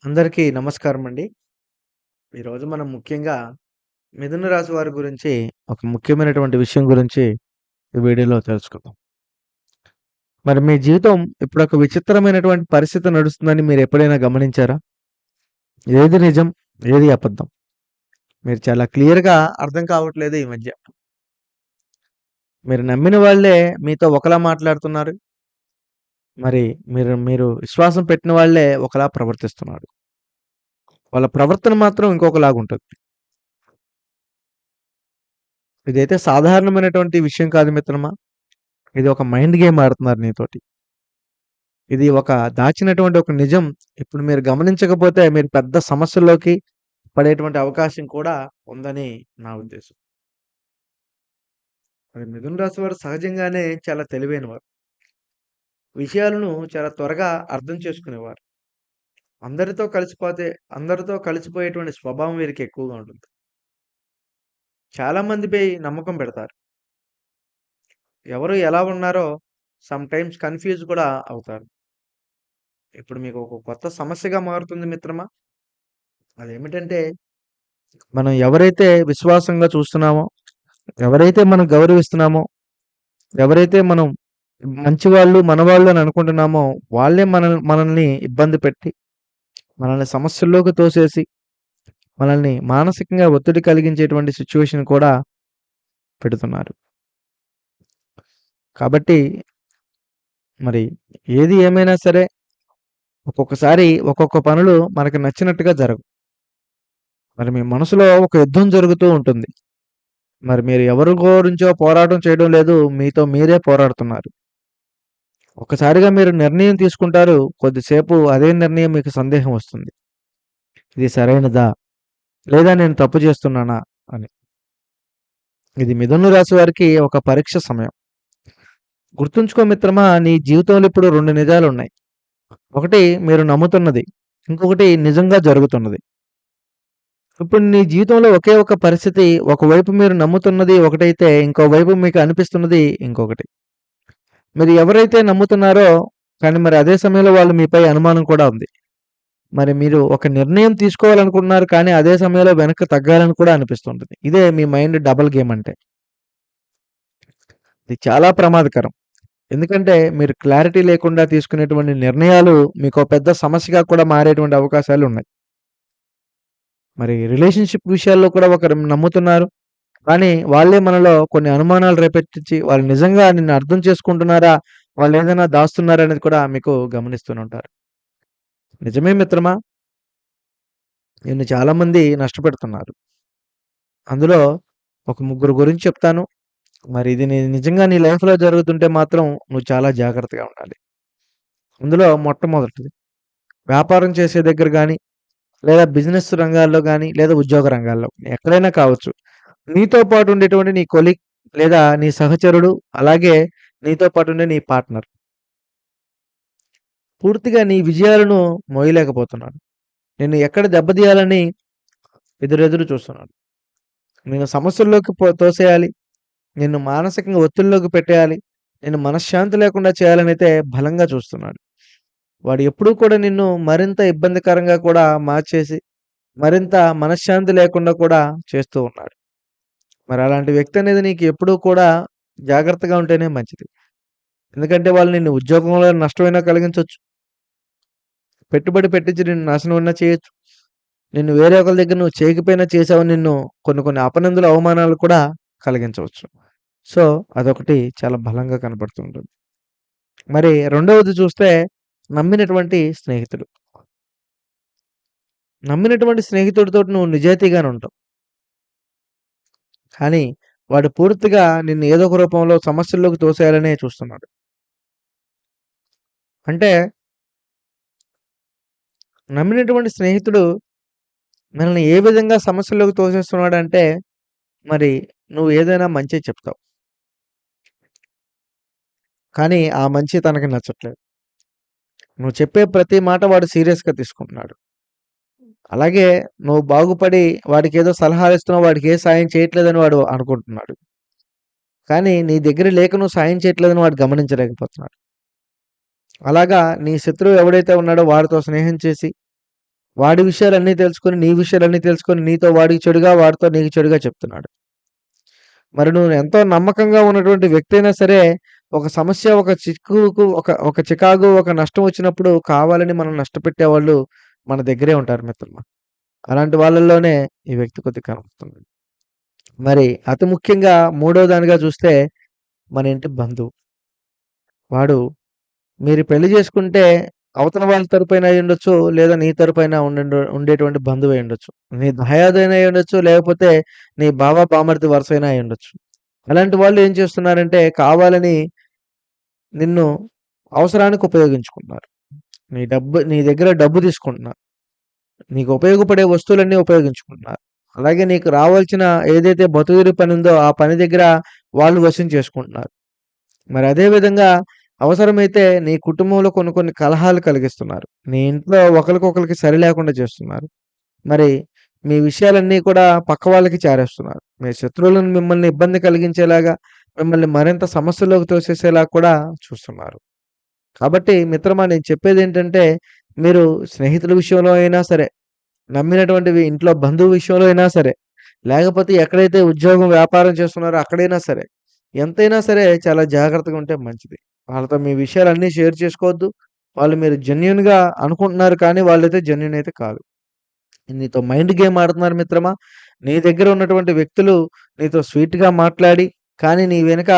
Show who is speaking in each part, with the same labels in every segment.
Speaker 1: అందరికీ నమస్కారం అండి. ఈరోజు మనం ముఖ్యంగా మిథున రాశి వారి గురించి ఒక ముఖ్యమైనటువంటి విషయం గురించి ఈ వీడియోలో తెలుసుకుందాం. మరి మీ జీవితం ఇప్పుడు ఒక విచిత్రమైనటువంటి పరిస్థితి నడుస్తుందని మీరు ఎప్పుడైనా గమనించారా? ఏది నిజం? ఏది అబద్ధం? మీరు చాలా క్లియర్‌గా అర్థం కావట్లేదు ఈ మధ్య. మీరు నమ్మిన వాళ్ళే మీతో ఒకలా మాట్లాడుతున్నారు. మరి మీరు మీరు విశ్వాసం పెట్టిన వాళ్ళే ఒకలా ప్రవర్తిస్తున్నారు. వాళ్ళ ప్రవర్తన మాత్రం ఇంకొకలాగుంటది. ఇదైతే సాధారణమైనటువంటి విషయం కాదు మిత్రమా. ఇది ఒక మైండ్ గేమ్ ఆడుతున్నారు నీతోటి. ఇది ఒక దాచినటువంటి ఒక నిజం. ఇప్పుడు మీరు గమనించకపోతే మీరు పెద్ద సమస్యల్లోకి పడేటువంటి అవకాశం కూడా ఉందని నా ఉద్దేశం. మరి మిథున రాశి వారు సహజంగానే చాలా తెలివైనవారు. విషయాలను చాలా త్వరగా అర్థం చేసుకునేవారు. అందరితో కలిసిపోతే అందరితో కలిసిపోయేటువంటి స్వభావం వీరికి ఎక్కువగా ఉంటుంది. చాలా మందిపై నమ్మకం పెడతారు. ఎవరు ఎలా ఉన్నారో సమ్ టైమ్స్ కన్‌ఫ్యూజ్ కూడా అవుతారు. ఇప్పుడు మీకు ఒక కొత్త సమస్యగా మారుతుంది మిత్రమా. అదేమిటంటే మనం ఎవరైతే విశ్వాసంగా చూస్తున్నామో, ఎవరైతే మనం గౌరవిస్తున్నామో, ఎవరైతే మనం మంచివాళ్ళు, మనవాళ్ళు అని అనుకుంటున్నామో, వాళ్ళే మనల్ని ఇబ్బంది పెట్టి, మనల్ని సమస్యల్లోకి తోసేసి, మనల్ని మానసికంగా ఒత్తిడి కలిగించేటువంటి సిట్యుయేషన్ కూడా పెడుతున్నారు. కాబట్టి మరి ఏది ఏమైనా సరే, ఒక్కొక్కసారి ఒక్కొక్క పనులు మనకు నచ్చినట్టుగా జరగవు. మరి మీ మనసులో ఒక యుద్ధం జరుగుతూ ఉంటుంది. మరి మీరు ఎవరి గురించో పోరాటం చేయడం లేదు. మీతో మీరే పోరాడుతున్నారు. ఒక్కసారిగా మీరు నిర్ణయం తీసుకుంటారు. కొద్దిసేపు అదే నిర్ణయం మీకు సందేహం వస్తుంది. ఇది సరైనదా? లేదా నేను తప్పు చేస్తున్నానా? అని. ఇది మిథున రాశి వారికి ఒక పరీక్ష సమయం. గుర్తుంచుకో మిత్రమా, నీ జీవితంలో ఇప్పుడు 2 నిజాలున్నాయి. ఒకటి మీరు నమ్ముతున్నది. ఇంకొకటి నిజంగా జరుగుతున్నది. ఇప్పుడు నీ జీవితంలో ఒకే ఒక పరిస్థితి, ఒకవైపు మీరు నమ్ముతున్నది ఒకటైతే, ఇంకోవైపు మీకు అనిపిస్తున్నది ఇంకొకటి. మీరు ఎవరైతే నమ్ముతున్నారో కానీ మరి అదే సమయంలో వాళ్ళు మీపై అనుమానం కూడా ఉంది. మరి మీరు ఒక నిర్ణయం తీసుకోవాలనుకుంటున్నారు. కానీ అదే సమయంలో వెనక్కి తగ్గాలని కూడా అనిపిస్తుంటది. ఇదే మీ మైండ్ డబుల్ గేమ్ అంటే. ఇది చాలా ప్రమాదకరం. ఎందుకంటే మీరు క్లారిటీ లేకుండా తీసుకునేటువంటి నిర్ణయాలు మీకో పెద్ద సమస్యగా కూడా మారేటువంటి అవకాశాలున్నాయి. మరి రిలేషన్‌షిప్ విషయాల్లో కూడా ఒకరు నమ్ముతున్నారు. కానీ వాళ్ళే మనలో కొన్ని అనుమానాలు రేపెత్తించి వాళ్ళు నిజంగా నిన్ను అర్థం చేసుకుంటున్నారా? వాళ్ళేదైనా దాస్తున్నారా? అనేది కూడా మీకు గమనిస్తూనే ఉంటారు. నిజమే మిత్రమా, నిన్ను చాలామంది నష్టపెడుతున్నారు. అందులో ఒక ముగ్గురు గురించి చెప్తాను. మరి ఇది నిజంగా నీ లైఫ్‌లో జరుగుతుంటే మాత్రం నువ్వు చాలా జాగ్రత్తగా ఉండాలి. అందులో మొట్టమొదటిది వ్యాపారం చేసే దగ్గర గాని, లేదా బిజినెస్ రంగాల్లో గాని, లేదా ఉద్యోగ రంగాల్లో ఎక్కడైనా కావచ్చు. నీతో పాటు ఉండేటువంటి నీ కొలీగ్ లేదా నీ సహచరుడు, అలాగే నీతో పాటు ఉండే నీ పార్ట్నర్ పూర్తిగా నీ విజయాలను మోయలేకపోతున్నాడు. నిన్ను ఎక్కడ దెబ్బతీయాలని ఎదురెదురు చూస్తున్నాడు. నిన్ను సమస్యల్లోకి తోసేయాలి. నిన్ను మానసికంగా ఒత్తిడిలోకి పెట్టేయాలి. నిన్ను మనశ్శాంతి లేకుండా చేయాలనైతే బలంగా చూస్తున్నాడు. వాడు ఎప్పుడూ కూడా నిన్ను మరింత ఇబ్బందికరంగా కూడా మార్చేసి, మరింత మనశ్శాంతి లేకుండా కూడా చేస్తూ ఉన్నాడు. మరి అలాంటి వ్యక్తి అనేది నీకు ఎప్పుడూ కూడా జాగ్రత్తగా ఉంటేనే మంచిది. ఎందుకంటే వాళ్ళు నిన్ను ఉద్యోగంలో నష్టమైనా కలిగించొచ్చు. పెట్టుబడి పెట్టించి నిన్ను నాశనమన్నా చేయొచ్చు. నిన్ను వేరే ఒకళ్ళ దగ్గర నువ్వు చేయకపోయినా చేసావని నిన్ను కొన్ని కొన్ని అపనిందలు, అవమానాలు కూడా కలిగించవచ్చు. సో, అదొకటి చాలా బలంగా కనపడుతూ ఉంటుంది. మరి రెండవది చూస్తే నమ్మినటువంటి స్నేహితుడు. నమ్మినటువంటి స్నేహితుడితోటి నువ్వు నిజాయితీగానే ఉంటావు. కానీ వాడు పూర్తిగా నిన్ను ఏదో ఒక రూపంలో సమస్యల్లోకి తోసేయాలనే చూస్తున్నాడు. అంటే నమ్మినటువంటి స్నేహితుడు మనల్ని ఏ విధంగా సమస్యల్లోకి తోసేస్తున్నాడంటే, మరి నువ్వు ఏదైనా మంచే చెప్తావు. కానీ ఆ మంచి తనకి నచ్చట్లేదు. నువ్వు చెప్పే ప్రతి మాట వాడు సీరియస్‌గా తీసుకుంటున్నాడు. అలాగే నువ్వు బాగుపడి వాడికేదో సలహాలిస్తున్నావు, వాడికి ఏ సాయం చేయట్లేదని వాడు అనుకుంటున్నాడు. కానీ నీ దగ్గర లేక నువ్వు సాయం చేయట్లేదని వాడు గమనించలేకపోతున్నాడు. అలాగా నీ శత్రువు ఎవడైతే ఉన్నాడో వాడితో స్నేహం చేసి, వాడి విషయాలన్నీ తెలుసుకొని, నీ విషయాలన్నీ తెలుసుకొని, నీతో వాడికి చెడుగా, వాడితో నీకు చెడుగా చెప్తున్నాడు. మరి నువ్వు ఎంతో నమ్మకంగా ఉన్నటువంటి వ్యక్తి అయినా సరే, ఒక సమస్య, ఒక చిక్కుకు, ఒక చికాకు, ఒక నష్టం వచ్చినప్పుడు కావాలని మనం నష్టపెట్టేవాళ్ళు మన దగ్గరే ఉంటారు మిత్రమా. అలాంటి వాళ్ళలోనే ఈ వ్యక్తి కొద్దిగా కనపడుతుంది. మరి అతి ముఖ్యంగా మూడో దానిగా చూస్తే మన ఇంటి బంధువు. వాడు మీరు పెళ్లి చేసుకుంటే అవతల వాళ్ళ తరపున అయ్యుండొచ్చు, లేదా నీ తరపున ఉండేటువంటి బంధువు అయ్యుండొచ్చు. నీ దాయాదైన అయ్యుండొచ్చు, లేకపోతే నీ బావ, బామర్ది వరుసైనా అయ్యుండొచ్చు. అలాంటి వాళ్ళు ఏం చేస్తున్నారంటే కావాలని నిన్ను అవసరానికి ఉపయోగించుకుంటున్నారు. నీ దగ్గర డబ్బు తీసుకుంటున్నారు. నీకు ఉపయోగపడే వస్తువులన్నీ ఉపయోగించుకుంటున్నారు. అలాగే నీకు రావాల్సిన ఏదైతే బతుకుదిరి పని ఉందో ఆ పని దగ్గర వాళ్ళు వశం చేసుకుంటున్నారు. మరి అదే విధంగా అవసరమైతే నీ కుటుంబంలో కొన్ని కొన్ని కలహాలు కలిగిస్తున్నారు. నీ ఇంట్లో ఒకళ్ళకొకళ్ళకి సరి లేకుండా చేస్తున్నారు. మరి మీ విషయాలన్నీ కూడా పక్క వాళ్ళకి చేరేస్తున్నారు. మీ శత్రువులను మిమ్మల్ని ఇబ్బంది కలిగించేలాగా, మిమ్మల్ని మరింత సమస్యల్లోకి తోసేసేలా కూడా చూస్తున్నారు. కాబట్టి మిత్రమా నేను చెప్పేదేంటంటే, మీరు స్నేహితుల విషయంలో అయినా సరే, నమ్మినటువంటివి ఇంట్లో బంధువు విషయంలో అయినా సరే, లేకపోతే ఎక్కడైతే ఉద్యోగం, వ్యాపారం చేస్తున్నారో అక్కడైనా సరే, ఎంతైనా సరే చాలా జాగ్రత్తగా ఉంటే మంచిది. వాళ్ళతో మీ విషయాలన్నీ షేర్ చేసుకోవద్దు. వాళ్ళు మీరు జెన్యూన్‌గా అనుకుంటున్నారు కానీ వాళ్ళైతే జెన్యూన్ అయితే కాదు. నీతో మైండ్ గేమ్ ఆడుతున్నారు మిత్రమా. నీ దగ్గర ఉన్నటువంటి వ్యక్తులు నీతో స్వీట్‌గా మాట్లాడి, కానీ నీ వెనక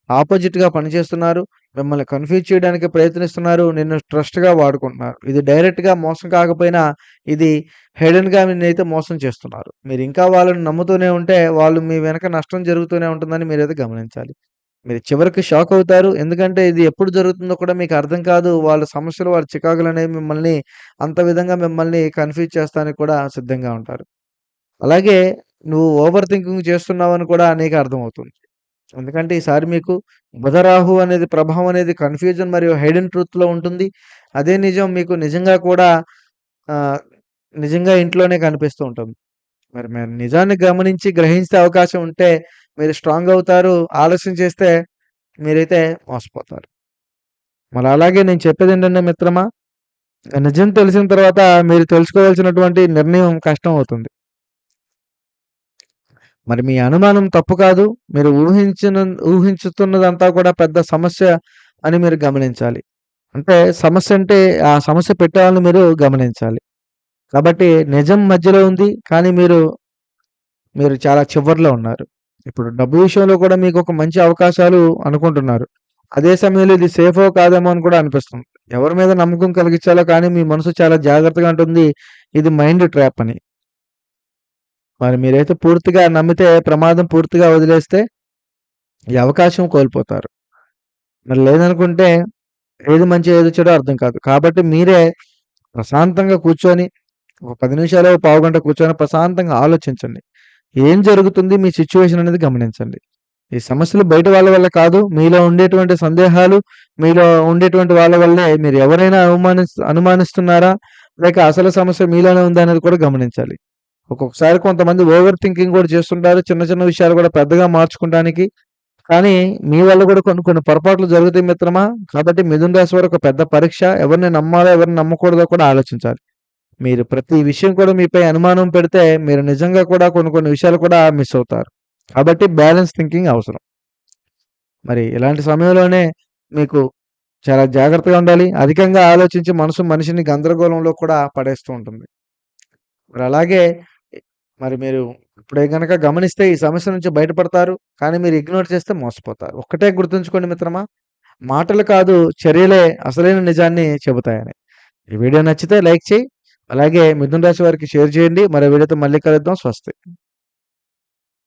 Speaker 1: ఆపోజిట్‌గా పనిచేస్తున్నారు. మిమ్మల్ని కన్‌ఫ్యూజ్ చేయడానికి ప్రయత్నిస్తున్నారు. నిన్ను ట్రస్ట్‌గా వాడుకుంటున్నారు. ఇది డైరెక్ట్‌గా మోసం కాకపోయినా, ఇది హిడెన్‌గా నిన్నైతే మోసం చేస్తున్నారు. మీరింకా వాళ్ళని నమ్ముతూనే ఉంటే, వాళ్ళు మీ వెనక నష్టం జరుగుతూనే ఉంటుందని మీరైతే గమనించాలి. మీరు చివరికి షాక్ అవుతారు. ఎందుకంటే ఇది ఎప్పుడు జరుగుతుందో కూడా మీకు అర్థం కాదు. వాళ్ళ సమస్యలు, వాళ్ళ చికాకులనేవి మిమ్మల్ని అంత విధంగా మిమ్మల్ని కన్‌ఫ్యూజ్ చేస్తానికి కూడా సిద్ధంగా ఉంటారు. అలాగే నువ్వు ఓవర్ థింకింగ్ చేస్తున్నావని కూడా నీకు అర్థమవుతుంది. ఎందుకంటే ఈసారి మీకు బుధ, రాహు అనేది ప్రభావం అనేది కన్‌ఫ్యూజన్ మరియు హిడెన్ ట్రూత్‌లో ఉంటుంది. అదే నిజం మీకు నిజంగా కూడా ఆహ్, నిజంగా ఇంట్లోనే కనిపిస్తూ ఉంటుంది. మరి మీరు నిజాన్ని గమనించి గ్రహించే అవకాశం ఉంటే మీరు స్ట్రాంగ్ అవుతారు. ఆలస్యం చేస్తే మీరైతే మోసపోతారు. మరి అలాగే నేను చెప్పేదేంటంటే మిత్రమా, నిజం తెలిసిన తర్వాత మీరు తెలుసుకోవాల్సినటువంటి నిర్ణయం కష్టం అవుతుంది. మరి మీ అనుమానం తప్పు కాదు. మీరు ఊహించుతున్నదంతా కూడా పెద్ద సమస్య అని మీరు గమనించాలి. అంటే సమస్య అంటే ఆ సమస్య పెట్టేవాళ్ళని మీరు గమనించాలి. కాబట్టి నిజం మధ్యలో ఉంది. కానీ మీరు చాలా చివర్లో ఉన్నారు. ఇప్పుడు డబ్బు విషయంలో కూడా మీకొక మంచి అవకాశాలు అనుకుంటున్నారు. అదే సమయంలో ఇది సేఫో కాదేమో అని కూడా అనిపిస్తుంది. ఎవరి మీద నమ్మకం కలిగించాలో కానీ మీ మనసు చాలా జాగ్రత్తగా అంటుంది. ఇది మైండ్ ట్రాప్ అని. మరి మీరైతే పూర్తిగా నమ్మితే ప్రమాదం పూర్తిగా వదిలేస్తే ఈ అవకాశం కోల్పోతారు. మరి లేదనుకుంటే ఏది మంచి ఏది చెడో అర్థం కాదు. కాబట్టి మీరే ప్రశాంతంగా కూర్చొని ఒక 10 నిమిషాలు, పావుగంట కూర్చొని ప్రశాంతంగా ఆలోచించండి. ఏం జరుగుతుంది? మీ సిట్యుయేషన్ అనేది గమనించండి. ఈ సమస్యలు బయట వాళ్ళ వల్ల కాదు. మీలో ఉండేటువంటి సందేహాలు, మీలో ఉండేటువంటి వాళ్ళ వల్లే మీరు ఎవరైనా అనుమానిస్తున్నారా? లేక అసలు సమస్య మీలోనే ఉందా అనేది కూడా గమనించాలి. ఒక్కొక్కసారి కొంతమంది ఓవర్ థింకింగ్ కూడా చేస్తుంటారు. చిన్న చిన్న విషయాలు కూడా పెద్దగా మార్చుకుంటానికి. కానీ మీ వల్ల కూడా కొన్ని కొన్ని పొరపాట్లు జరుగుతాయి మిత్రమా. కాబట్టి మిథున రాశి వారు ఒక పెద్ద పరీక్ష. ఎవరిని నమ్మాలో, ఎవరిని నమ్మకూడదో కూడా ఆలోచించాలి. మీరు ప్రతి విషయం కూడా మీపై అనుమానం పెడితే మీరు నిజంగా కూడా కొన్ని కొన్ని విషయాలు కూడా మిస్ అవుతారు. కాబట్టి బ్యాలెన్స్ థింకింగ్ అవసరం. మరి ఇలాంటి సమయంలోనే మీకు చాలా జాగ్రత్తగా ఉండాలి. అధికంగా ఆలోచించి మనిషిని గందరగోళంలో కూడా పడేస్తూ ఉంటుంది. మరి అలాగే మరి మీరు ఇప్పుడే గనక గమనిస్తే ఈ సమస్య నుంచి బయటపడతారు. కానీ మీరు ఇగ్నోర్ చేస్తే మోసపోతారు. ఒక్కటే గుర్తుంచుకోండి మిత్రమా, మాటలు కాదు చర్యలే అసలైన నిజాన్ని చెబుతాయని. ఈ వీడియో నచ్చితే లైక్ చేయి. అలాగే మిథున రాశి వారికి షేర్ చేయండి. మరో వీడియోతో మళ్ళీ కలుద్దాం. స్వస్తి.